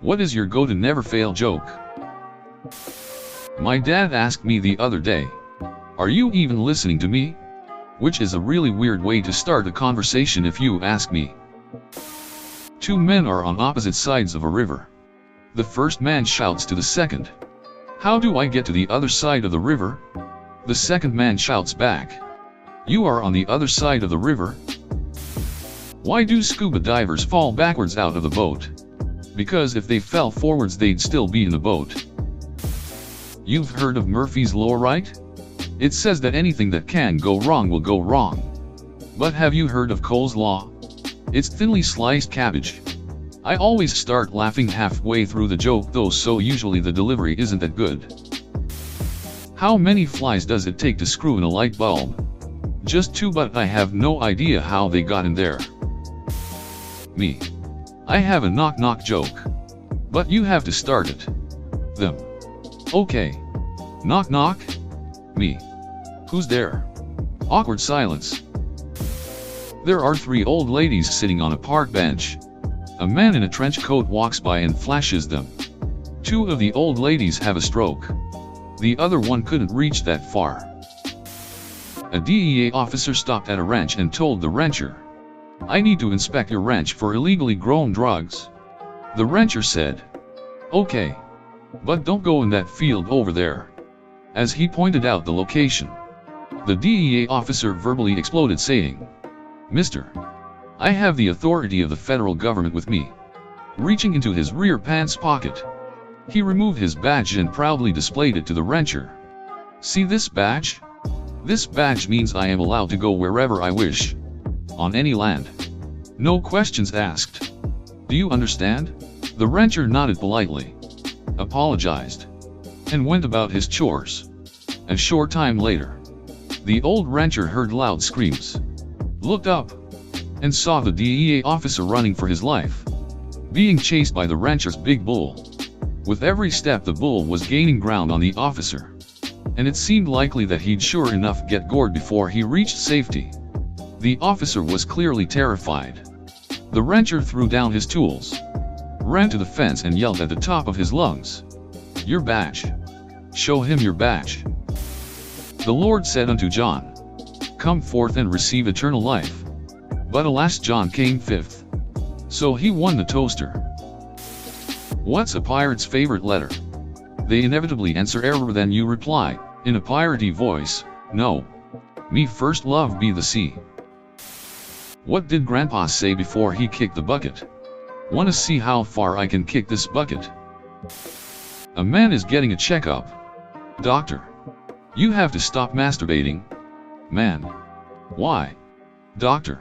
What is your go-to never-fail joke? My dad asked me the other day, "Are you even listening to me?" Which is a really weird way to start a conversation if you ask me. Two men are on opposite sides of a river. The first man shouts to the second, "How do I get to the other side of the river?" The second man shouts back, "You are on the other side of the river." Why do scuba divers fall backwards out of the boat? Because if they fell forwards they'd still be in the boat. You've heard of Murphy's Law, right? It says that anything that can go wrong will go wrong. But have you heard of Cole's Law? It's thinly sliced cabbage. I always start laughing halfway through the joke though, so usually the delivery isn't that good. How many flies does it take to screw in a light bulb? Just two, but I have no idea how they got in there. Me. I have a knock-knock joke. But you have to start it. Them. Okay. Knock knock. Me. Who's there? Awkward silence. There are three old ladies sitting on a park bench. A man in a trench coat walks by and flashes them. Two of the old ladies have a stroke. The other one couldn't reach that far. A DEA officer stopped at a ranch and told the rancher, "I need to inspect your ranch for illegally grown drugs." The rancher said, "Okay. But don't go in that field over there." As he pointed out the location, the DEA officer verbally exploded saying, "Mister, I have the authority of the federal government with me." Reaching into his rear pants pocket, he removed his badge and proudly displayed it to the rancher. "See this badge? This badge means I am allowed to go wherever I wish. On any land. No questions asked. Do you understand?" The rancher nodded politely, apologized, and went about his chores. A short time later, the old rancher heard loud screams, looked up, and saw the DEA officer running for his life, being chased by the rancher's big bull. With every step the bull was gaining ground on the officer, and it seemed likely that he'd sure enough get gored before he reached safety. The officer was clearly terrified. The rancher threw down his tools, ran to the fence and yelled at the top of his lungs, "Your badge! Show him your badge!" The Lord said unto John, "Come forth and receive eternal life." But alas, John came fifth. So he won the toaster. What's a pirate's favorite letter? They inevitably answer error, then you reply, in a piratey voice, "No. Me first love be the sea." What did Grandpa say before he kicked the bucket? "Wanna see how far I can kick this bucket?" A man is getting a checkup. "Doctor, you have to stop masturbating." "Man. Why?" "Doctor,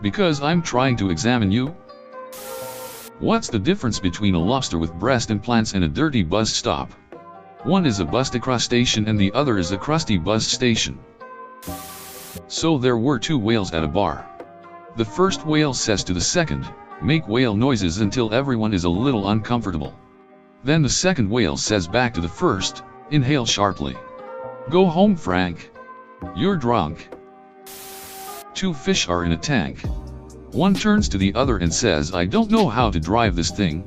because I'm trying to examine you." What's the difference between a lobster with breast implants and a dirty buzz stop? One is a busty crustacean and the other is a crusty buzz station. So there were two whales at a bar. The first whale says to the second, "Make whale noises until everyone is a little uncomfortable." Then the second whale says back to the first, "Inhale sharply. Go home, Frank. You're drunk." Two fish are in a tank. One turns to the other and says, "I don't know how to drive this thing."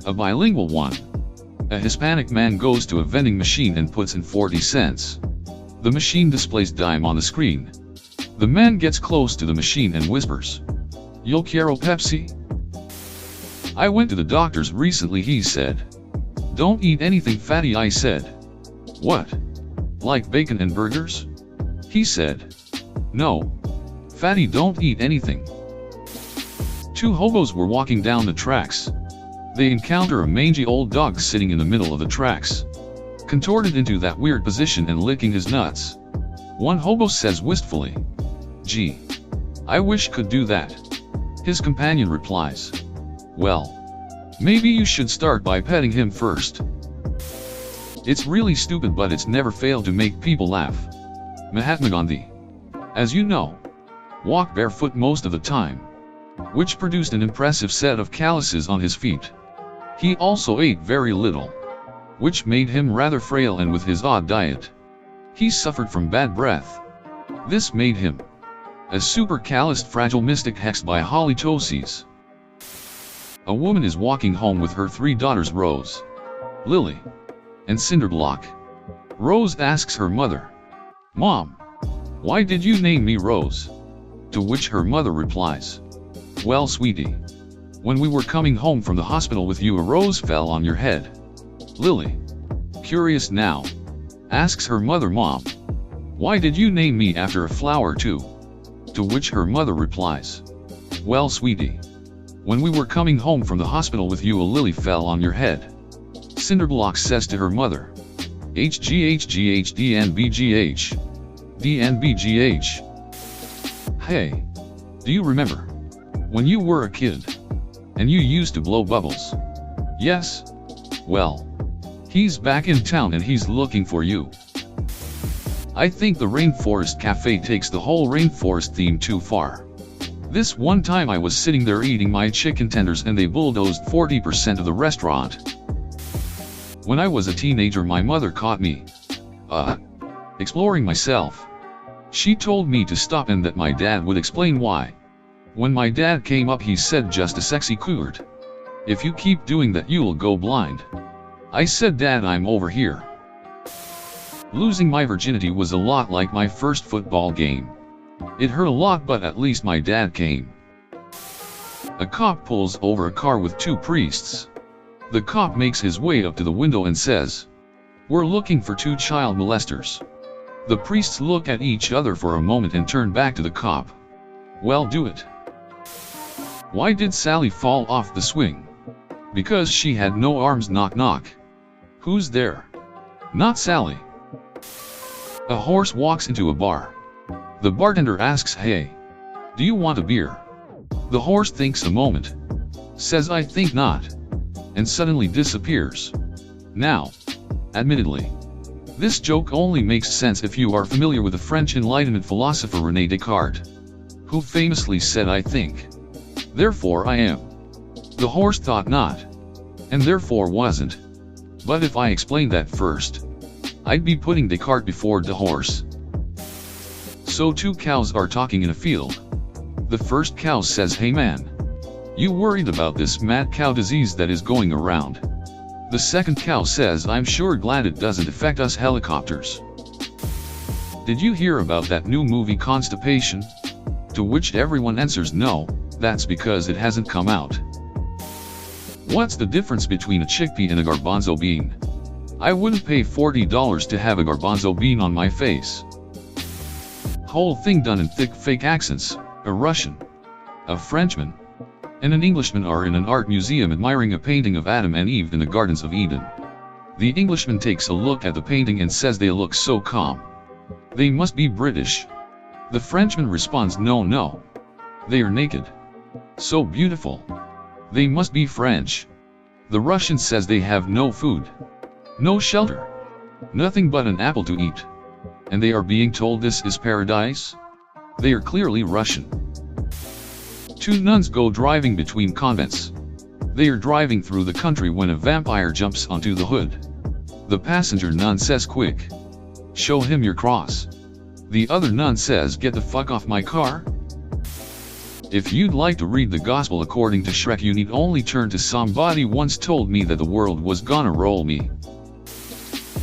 A bilingual one. A Hispanic man goes to a vending machine and puts in 40 cents. The machine displays dime on the screen. The man gets close to the machine and whispers, "Yo quiero Pepsi?" "I went to the doctor's recently," he said. "Don't eat anything fatty," I said. "What? Like bacon and burgers?" He said. "No. Fatty don't eat anything." Two hobos were walking down the tracks. They encounter a mangy old dog sitting in the middle of the tracks, contorted into that weird position and licking his nuts. One hobo says wistfully, "Gee, I wish could do that." His companion replies, "Well, maybe you should start by petting him first." It's really stupid, but it's never failed to make people laugh. Mahatma Gandhi, as you know, walked barefoot most of the time, which produced an impressive set of calluses on his feet. He also ate very little, which made him rather frail, and with his odd diet, he suffered from bad breath. This made him A supercalifragilisticexpialidocious by halitosis. A woman is walking home with her 3 daughters Rose, Lily, and Cinderblock. Rose asks her mother, "Mom, why did you name me Rose?" To which her mother replies, "Well, sweetie, when we were coming home from the hospital with you, a rose fell on your head." Lily, curious now, asks her mother, "Mom, why did you name me after a flower too?" To which her mother replies, "Well, sweetie, when we were coming home from the hospital with you, a lily fell on your head." Cinderblock says to her mother, "HGHGHDNBGH. DNBGH. Hey, do you remember when you were a kid and you used to blow bubbles?" "Yes. Well, he's back in town and he's looking for you." I think the Rainforest Cafe takes the whole rainforest theme too far. This one time I was sitting there eating my chicken tenders and they bulldozed 40% of the restaurant. When I was a teenager, my mother caught me exploring myself. She told me to stop and that my dad would explain why. When my dad came up, he said, "Just a sexy court. If you keep doing that, you'll go blind." I said, "Dad, I'm over here." Losing my virginity was a lot like my first football game. It hurt a lot, but at least my dad came. A cop pulls over a car with 2 priests. The cop makes his way up to the window and says, "We're looking for 2 child molesters." The priests look at each other for a moment and turn back to the cop. "Well, do it." Why did Sally fall off the swing? Because she had no arms. Knock knock. Who's there? Not Sally. A horse walks into a bar. The bartender asks, "Hey, do you want a beer?" The horse thinks a moment, says, "I think not," and suddenly disappears. Now, admittedly, this joke only makes sense if you are familiar with the French Enlightenment philosopher René Descartes, who famously said, "I think, therefore I am." The horse thought not, and therefore wasn't. But if I explained that first, I'd be putting Descartes before the horse. So 2 cows are talking in a field. The first cow says, "Hey man, you worried about this mad cow disease that is going around?" The second cow says, "I'm sure glad it doesn't affect us helicopters. Did you hear about that new movie Constipation?" To which everyone answers, "No, that's because it hasn't come out." What's the difference between a chickpea and a garbanzo bean? I wouldn't pay $40 to have a garbanzo bean on my face. Whole thing done in thick fake accents. A Russian, a Frenchman, and an Englishman are in an art museum admiring a painting of Adam and Eve in the Gardens of Eden. The Englishman takes a look at the painting and says, "They look so calm. They must be British." The Frenchman responds, No, they are naked. So beautiful. They must be French." The Russian says, "They have no food, no shelter, nothing but an apple to eat. And they are being told this is paradise? They are clearly Russian." 2 nuns go driving between convents. They are driving through the country when a vampire jumps onto the hood. The passenger nun says, "Quick, show him your cross." The other nun says, "Get the fuck off my car." If you'd like to read the gospel according to Shrek, you need only turn to "Somebody once told me that the world was gonna roll me."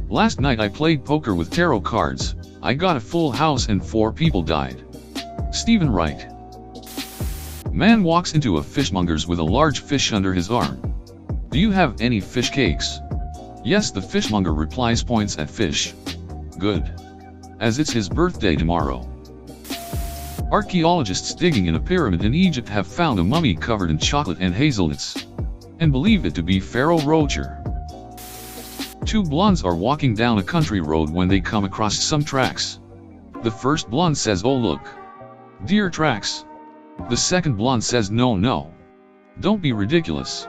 Last night I played poker with tarot cards. I got a full house and 4 people died. Stephen Wright. Man walks into a fishmonger's with a large fish under his arm. "Do you have any fish cakes?" "Yes," the fishmonger replies, points at fish. "Good. As it's his birthday tomorrow." Archaeologists digging in a pyramid in Egypt have found a mummy covered in chocolate and hazelnuts, and believe it to be Pharaoh Rocher. 2 blondes are walking down a country road when they come across some tracks. The first blonde says, "Oh look, deer tracks." The second blonde says, No, don't be ridiculous.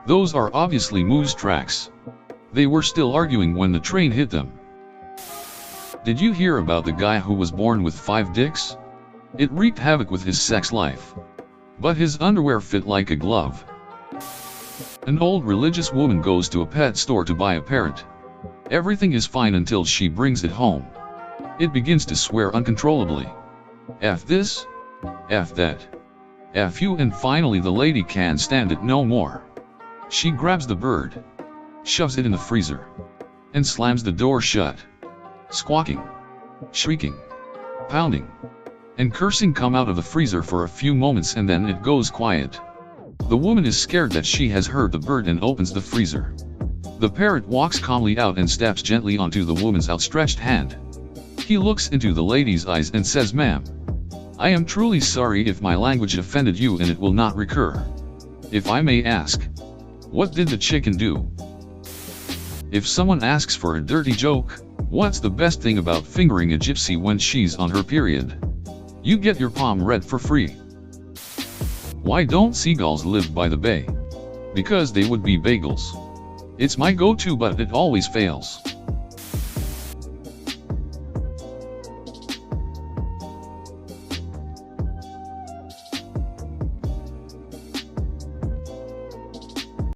Those are obviously moose tracks." They were still arguing when the train hit them. Did you hear about the guy who was born with 5 dicks? It wreaked havoc with his sex life. But his underwear fit like a glove. An old religious woman goes to a pet store to buy a parrot. Everything is fine until she brings it home. It begins to swear uncontrollably. F this, F that, F you, and finally the lady can't stand it no more. She grabs the bird, shoves it in the freezer, and slams the door shut. Squawking, shrieking, pounding, and cursing come out of the freezer for a few moments, and then it goes quiet. The woman is scared that she has heard the bird and opens the freezer. The parrot walks calmly out and steps gently onto the woman's outstretched hand. He looks into the lady's eyes and says, "Ma'am, I am truly sorry if my language offended you, and it will not recur. If I may ask, what did the chicken do?" If someone asks for a dirty joke, what's the best thing about fingering a gypsy when she's on her period? You get your palm read for free. Why don't seagulls live by the bay? Because they would be bagels. It's my go-to, but it always fails.